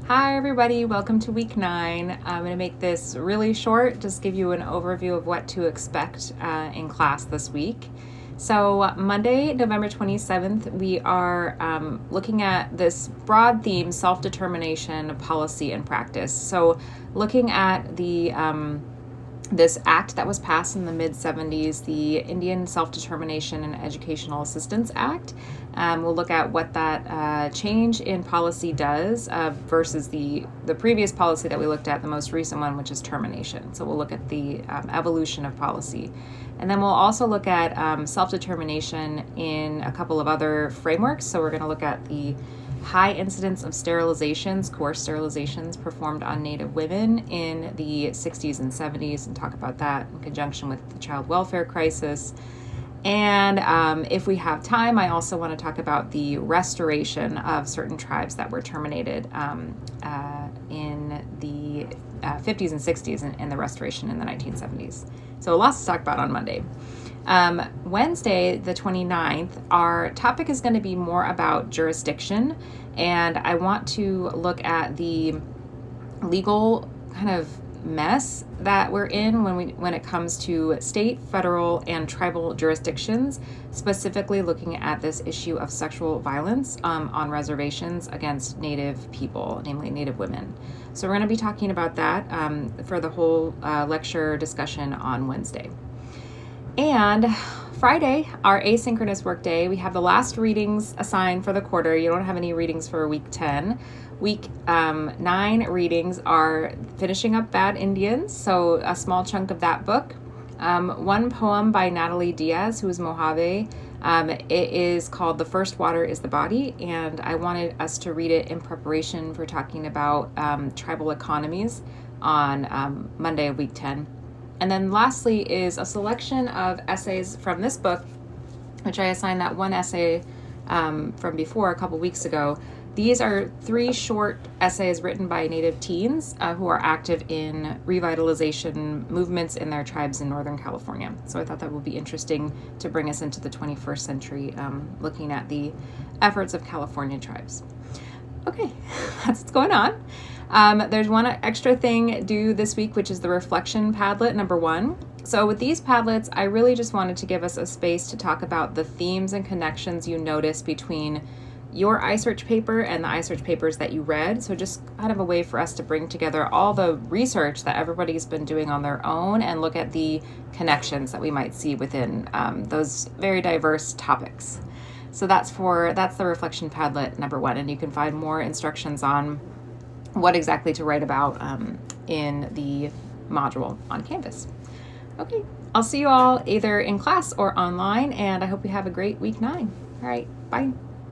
Hi everybody, welcome to week 9. I'm going to make this really short, just give you an overview of what to expect in class this week. So Monday, November 27th, we are looking at this broad theme, self-determination, policy, and practice. So looking at the this act that was passed in the mid-70s, the Indian Self-Determination and Educational Assistance Act. We'll look at what that change in policy does versus the previous policy that we looked at, the most recent one, which is termination. So we'll look at the evolution of policy. And then we'll also look at self-determination in a couple of other frameworks. So we're going to look at the high incidence of sterilizations, coerced sterilizations performed on Native women in the 60s and 70s, and talk about that in conjunction with the child welfare crisis. And if we have time, I also want to talk about the restoration of certain tribes that were terminated in the 50s and 60s and the restoration in the 1970s. So lots to talk about on Monday. Wednesday, the 29th, our topic is going to be more about jurisdiction, and I want to look at the legal kind of mess that we're in when it comes to state, federal, and tribal jurisdictions, specifically looking at this issue of sexual violence on reservations against Native people, namely Native women. So we're going to be talking about that for the whole lecture discussion on Wednesday. And Friday, our asynchronous workday, we have the last readings assigned for the quarter. You don't have any readings for week 10. Week 9 readings are finishing up Bad Indians, so a small chunk of that book. One poem by Natalie Diaz, who is Mojave. It is called The First Water is the Body, and I wanted us to read it in preparation for talking about tribal economies on Monday of week 10. And then lastly is a selection of essays from this book, which I assigned that one essay from before a couple weeks ago. These are 3 short essays written by Native teens who are active in revitalization movements in their tribes in Northern California. So I thought that would be interesting to bring us into the 21st century, looking at the efforts of California tribes. Okay, that's what's going on. There's one extra thing due this week, which is the reflection Padlet number 1. So with these Padlets, I really just wanted to give us a space to talk about the themes and connections you notice between your iSearch paper and the iSearch papers that you read. So just kind of a way for us to bring together all the research that everybody's been doing on their own and look at the connections that we might see within those very diverse topics. So that's the reflection Padlet number 1, and you can find more instructions on what exactly to write about in the module on Canvas. Okay, I'll see you all either in class or online, and I hope you have a great week 9. All right, bye.